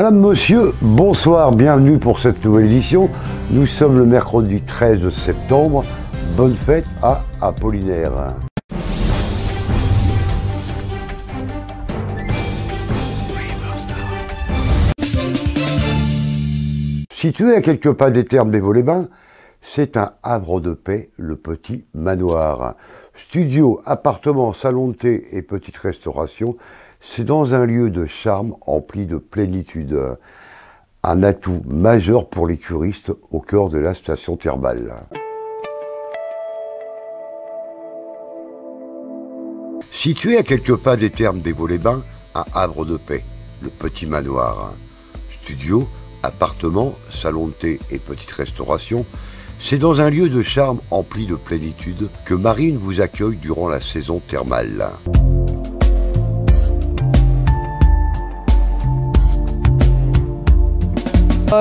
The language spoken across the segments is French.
Madame, Monsieur, bonsoir, bienvenue pour cette nouvelle édition. Nous sommes le mercredi 13 septembre. Bonne fête à Apollinaire. Situé à quelques pas des thermes des Vaux-les-Bains, c'est un havre de paix, le Petit Manoir. Studio, appartement, salon de thé et petite restauration, c'est dans un lieu de charme empli de plénitude. Un atout majeur pour les curistes au cœur de la station thermale. Situé à quelques pas des thermes des Vaux-les-Bains, un havre de paix, le Petit Manoir. Studio, appartement, salon de thé et petite restauration, c'est dans un lieu de charme empli de plénitude que Marine vous accueille durant la saison thermale.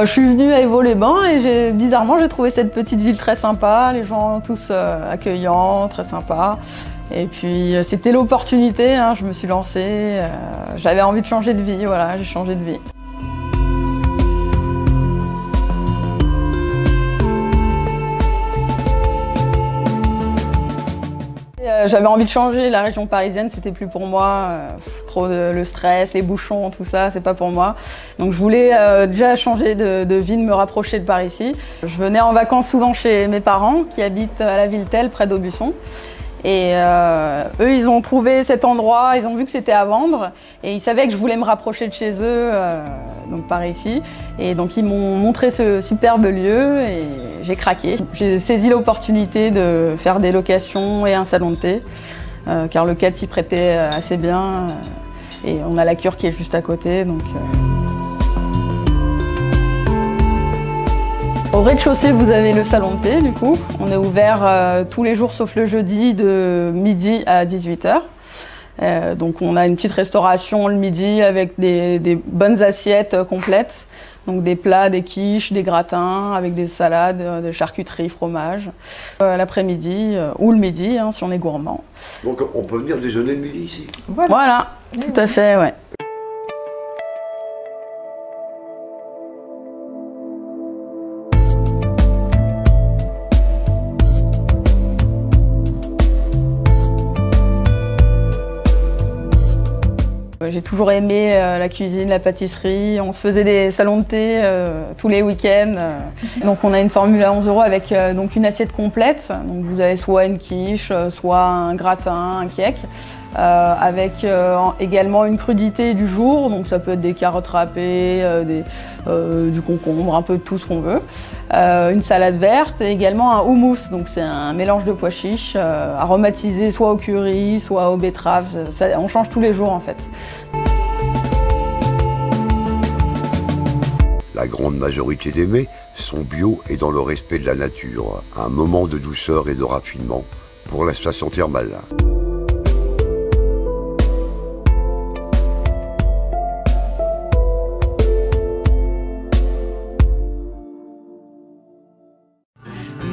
Je suis venue à Vaux-les-Bains et bizarrement j'ai trouvé cette petite ville très sympa, les gens tous accueillants, très sympas. Et puis c'était l'opportunité, hein, je me suis lancée, j'avais envie de changer de vie, voilà, j'ai changé de vie. J'avais envie de changer, la région parisienne c'était plus pour moi, trop le stress, les bouchons, tout ça, c'est pas pour moi. Donc je voulais déjà changer de vie, de me rapprocher de par ici. Je venais en vacances souvent chez mes parents qui habitent à la Ville-Telle, près d'Aubusson. Et eux, ils ont trouvé cet endroit, ils ont vu que c'était à vendre et ils savaient que je voulais me rapprocher de chez eux, donc par ici. Et donc ils m'ont montré ce superbe lieu et j'ai craqué. J'ai saisi l'opportunité de faire des locations et un salon de thé, car le cadre s'y prêtait assez bien et on a la cure qui est juste à côté. Donc, Au rez-de-chaussée, vous avez le salon de thé, du coup. On est ouvert tous les jours sauf le jeudi de midi à 18 h. Donc on a une petite restauration le midi avec des bonnes assiettes complètes. Donc des plats, des quiches, des gratins avec des salades, des charcuteries, fromage. L'après-midi ou le midi, hein, si on est gourmand. Donc on peut venir déjeuner le midi ici? Voilà, tout à fait, ouais. J'ai toujours aimé la cuisine, la pâtisserie. On se faisait des salons de thé tous les week-ends. Donc on a une formule à 11 € avec donc une assiette complète. Donc vous avez soit une quiche, soit un gratin, un cake, avec également une crudité du jour. Donc ça peut être des carottes râpées, du concombre, un peu de tout ce qu'on veut. Une salade verte et également un houmous. Donc c'est un mélange de pois chiches aromatisé soit au curry, soit aux betteraves. On change tous les jours en fait. La grande majorité des mets sont bio et dans le respect de la nature. Un moment de douceur et de raffinement pour la station thermale.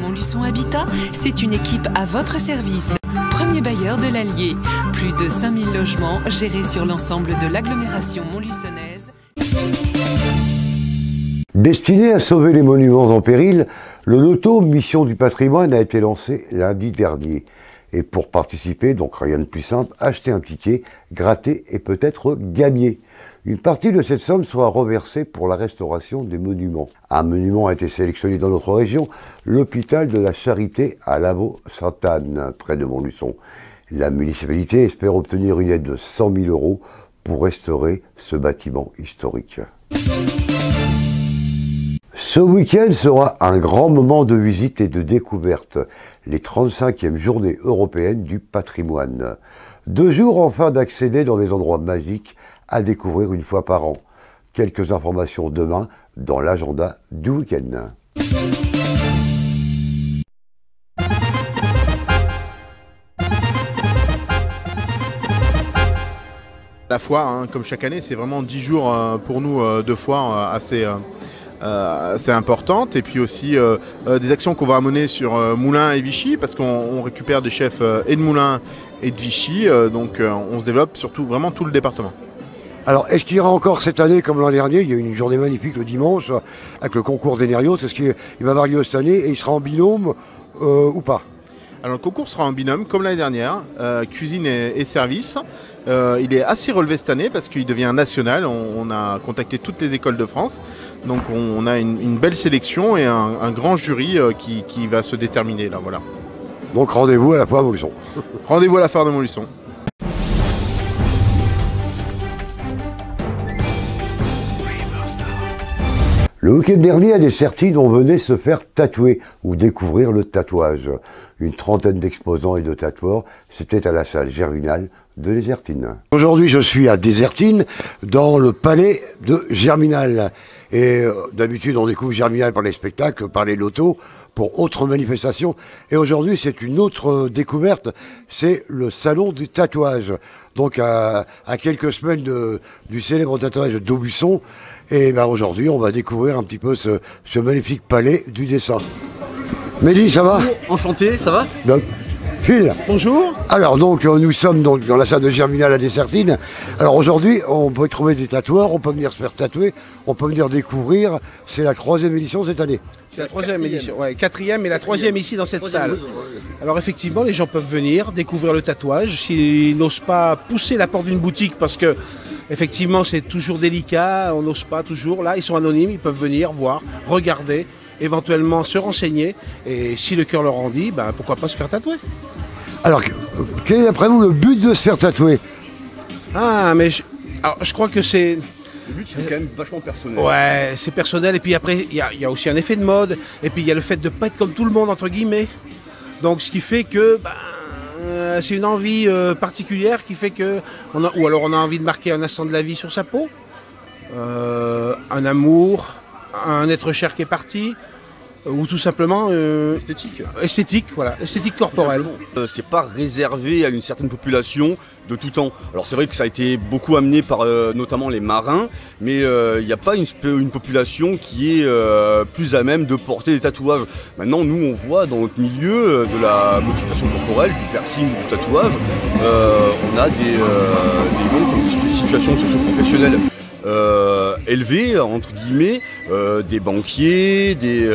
Montluçon Habitat, c'est une équipe à votre service. Premier bailleur de l'Allier. Plus de 5000 logements gérés sur l'ensemble de l'agglomération montluçonnaise. Destiné à sauver les monuments en péril, le loto Mission du patrimoine a été lancé lundi dernier. Et pour participer, donc rien de plus simple, acheter un ticket, gratter et peut-être gagner. Une partie de cette somme sera reversée pour la restauration des monuments. Un monument a été sélectionné dans notre région, l'hôpital de la Charité à Lavaux-Sainte-Anne, près de Montluçon. La municipalité espère obtenir une aide de 100 000 € pour restaurer ce bâtiment historique. Ce week-end sera un grand moment de visite et de découverte, les 35e journées européennes du patrimoine. 2 jours afin d'accéder dans des endroits magiques à découvrir une fois par an. Quelques informations demain dans l'agenda du week-end. La foire, hein, comme chaque année, c'est vraiment 10 jours pour nous de foire assez importante. Et puis aussi des actions qu'on va mener sur Moulins et Vichy, parce qu'on récupère des chefs et de Moulins et de Vichy. Donc on se développe surtout vraiment tout le département. Alors, est-ce qu'il y aura encore cette année, comme l'an dernier, il y a eu une journée magnifique le dimanche, avec le concours d'Enerio, c'est ce qui va avoir lieu cette année, et il sera en binôme ou pas? Alors le concours sera en binôme comme l'année dernière, cuisine et service. Il est assez relevé cette année parce qu'il devient national. On a contacté toutes les écoles de France. Donc on a une belle sélection et un grand jury qui va se déterminer là, voilà. Donc rendez-vous à la foire de Montluçon. Rendez-vous à la foire de Montluçon. Le week-end dernier, à Dessertines, on venait se faire tatouer ou découvrir le tatouage. Une trentaine d'exposants et de tatoueurs, c'était à la salle Germinal de Dessertines. Aujourd'hui, je suis à Dessertines, dans le palais de Germinal. Et d'habitude, on découvre Germinal par les spectacles, par les lotos, pour autres manifestations. Et aujourd'hui, c'est une autre découverte, c'est le salon du tatouage. Donc à quelques semaines du célèbre tatouage d'Aubusson. Et ben aujourd'hui, on va découvrir un petit peu ce magnifique palais du dessin. Mehdi, ça va? Enchanté, ça va? Donc, Phil. Bonjour. Alors donc, nous sommes donc dans la salle de Germinal à Dessertines. Alors aujourd'hui, on peut trouver des tatoueurs, on peut venir se faire tatouer, on peut venir découvrir. C'est la 3e édition cette année. C'est la 3e édition, ouais, 4e et la 3e ici dans cette salle. Alors effectivement, les gens peuvent venir découvrir le tatouage. S'ils n'osent pas pousser la porte d'une boutique parce que effectivement c'est toujours délicat, on n'ose pas toujours. Là, ils sont anonymes, ils peuvent venir voir, regarder, éventuellement se renseigner. Et si le cœur leur en dit, ben, pourquoi pas se faire tatouer. Alors, quel est d'après vous le but de se faire tatouer? Ah, mais je crois que c'est... Le but, c'est quand même vachement personnel. Ouais, c'est personnel. Et puis après, il y a aussi un effet de mode. Et puis il y a le fait de ne pas être comme tout le monde, entre guillemets. Donc ce qui fait que c'est une envie particulière qui fait que... ou alors on a envie de marquer un instant de la vie sur sa peau. Un amour, un être cher qui est parti. Ou tout simplement esthétique, voilà, esthétique corporelle. C'est pas réservé à une certaine population de tout temps. Alors c'est vrai que ça a été beaucoup amené par notamment les marins, mais il n'y a pas une population qui est plus à même de porter des tatouages. Maintenant, nous on voit dans notre milieu de la modification corporelle, du piercing, du tatouage, on a des gens qui ont des situations socio-professionnelles élevés, entre guillemets, des banquiers, des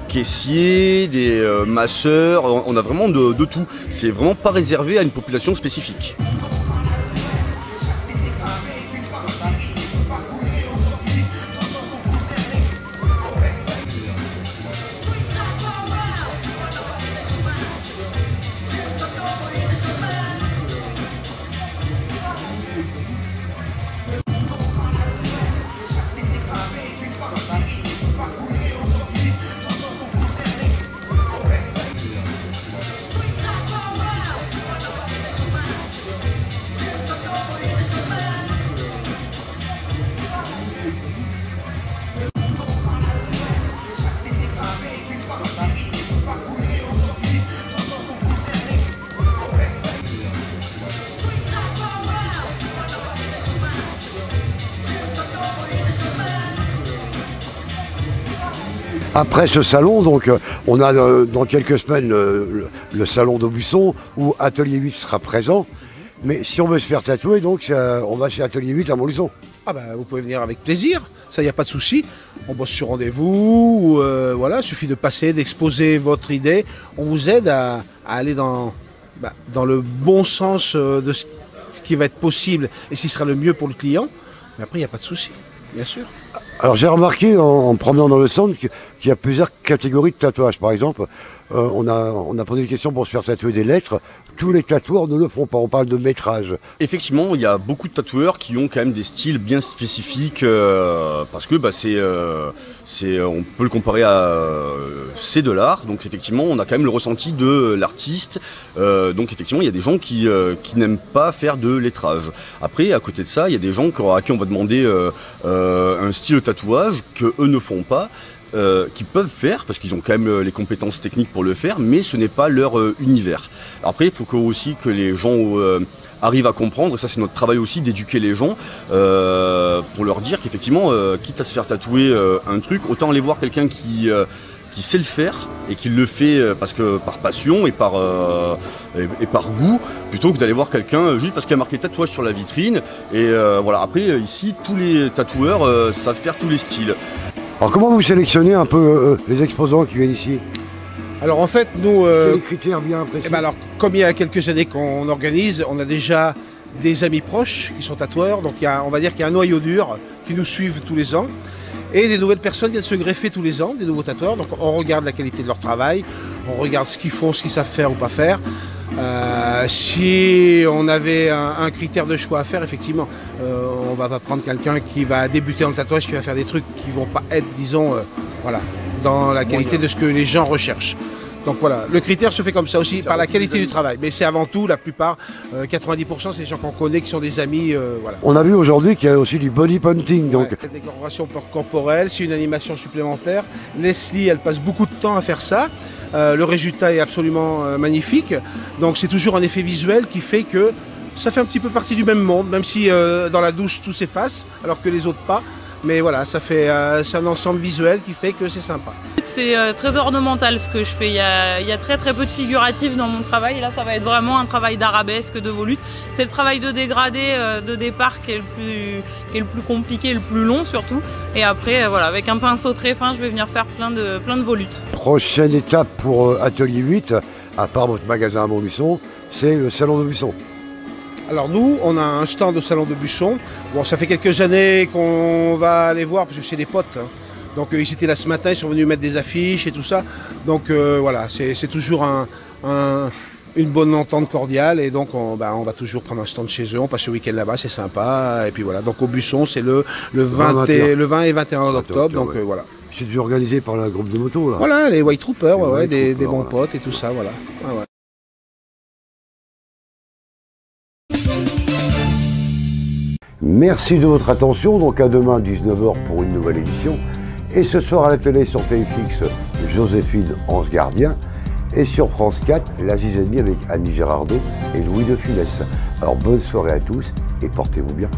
caissiers, des masseurs, on a vraiment de tout. C'est vraiment pas réservé à une population spécifique. Après ce salon, donc, on a dans quelques semaines le salon d'Aubusson où Atelier 8 sera présent. Mais si on veut se faire tatouer, donc, on va chez Atelier 8 à Montluçon. Ah ben, vous pouvez venir avec plaisir, ça il n'y a pas de souci. On bosse sur rendez-vous, voilà, il suffit de passer, d'exposer votre idée. On vous aide à aller dans le bon sens de ce qui va être possible et ce qui sera le mieux pour le client. Mais après, il n'y a pas de souci, bien sûr. Alors j'ai remarqué en me promenant dans le centre qu'il y a plusieurs catégories de tatouages. Par exemple, on a posé des questions pour se faire tatouer des lettres. Tous les tatoueurs ne le font pas, on parle de métrage. Effectivement, il y a beaucoup de tatoueurs qui ont quand même des styles bien spécifiques parce que on peut le comparer à c'est de l'art, donc effectivement on a quand même le ressenti de l'artiste, donc effectivement il y a des gens qui n'aiment pas faire de lettrage. Après à côté de ça il y a des gens à qui on va demander un style de tatouage que eux ne font pas, qui peuvent faire parce qu'ils ont quand même les compétences techniques pour le faire, mais ce n'est pas leur univers. Après il faut aussi que les gens arrivent à comprendre, et ça c'est notre travail aussi d'éduquer les gens pour leur dire qu'effectivement quitte à se faire tatouer un truc, autant aller voir quelqu'un qui qui sait le faire et qui le fait parce que par passion et par goût, plutôt que d'aller voir quelqu'un juste parce qu'il a marqué tatouage sur la vitrine. Et voilà, après ici tous les tatoueurs savent faire tous les styles. Alors comment vous sélectionnez un peu les exposants qui viennent ici? Alors en fait, nous... Des critères bien précis. Alors, comme il y a quelques années qu'on organise, on a déjà des amis proches qui sont tatoueurs, donc on va dire qu'il y a un noyau dur qui nous suivent tous les ans, et des nouvelles personnes viennent se greffer tous les ans, des nouveaux tatoueurs, donc on regarde la qualité de leur travail, on regarde ce qu'ils font, ce qu'ils savent faire ou pas faire. Si on avait un critère de choix à faire, effectivement, on ne va pas prendre quelqu'un qui va débuter dans le tatouage, qui va faire des trucs qui ne vont pas être, disons, voilà, dans la qualité de ce que les gens recherchent. Donc voilà, le critère se fait comme ça aussi, par la qualité du travail. Mais c'est avant tout, la plupart, 90%, c'est des gens qu'on connaît, qui sont des amis. Voilà. On a vu aujourd'hui qu'il y a aussi du body painting. Donc... Ouais, la décoration corporelle, c'est une animation supplémentaire. Leslie, elle passe beaucoup de temps à faire ça. Le résultat est absolument magnifique. Donc c'est toujours un effet visuel qui fait que ça fait un petit peu partie du même monde, même si dans la douche tout s'efface, alors que les autres pas. Mais voilà, ça fait c'est un ensemble visuel qui fait que c'est sympa. C'est très ornemental ce que je fais. Il y a très peu de figuratif dans mon travail. Là, ça va être vraiment un travail d'arabesque, de volute. C'est le travail de dégradé, de départ qui est le plus compliqué, le plus long surtout. Et après, voilà, avec un pinceau très fin, je vais venir faire plein de volutes. Prochaine étape pour Atelier 8, à part votre magasin à Montluçon, c'est le salon de Buisson. Alors nous, on a un stand au salon de Buisson. Bon, ça fait quelques années qu'on va aller voir parce que c'est des potes. Hein. Donc ils étaient là ce matin, ils sont venus mettre des affiches et tout ça. Donc voilà, c'est toujours une bonne entente cordiale. Et donc on va toujours prendre un stand chez eux. On passe le week-end là-bas, c'est sympa. Et puis voilà, donc au Buisson, c'est le 20 et 21 octobre. Donc ouais. Voilà. C'est déjà organisé par un groupe de motos là. Voilà, les White Troopers, ouais, des bons voilà. potes et tout ça, voilà. Ouais, ouais. Merci de votre attention, donc à demain 19h pour une nouvelle édition. Et ce soir à la télé sur TFX, Joséphine Ange Gardien. Et sur France 4, La Zizanie avec Annie Girardot et Louis de Funès. Alors bonne soirée à tous et portez-vous bien.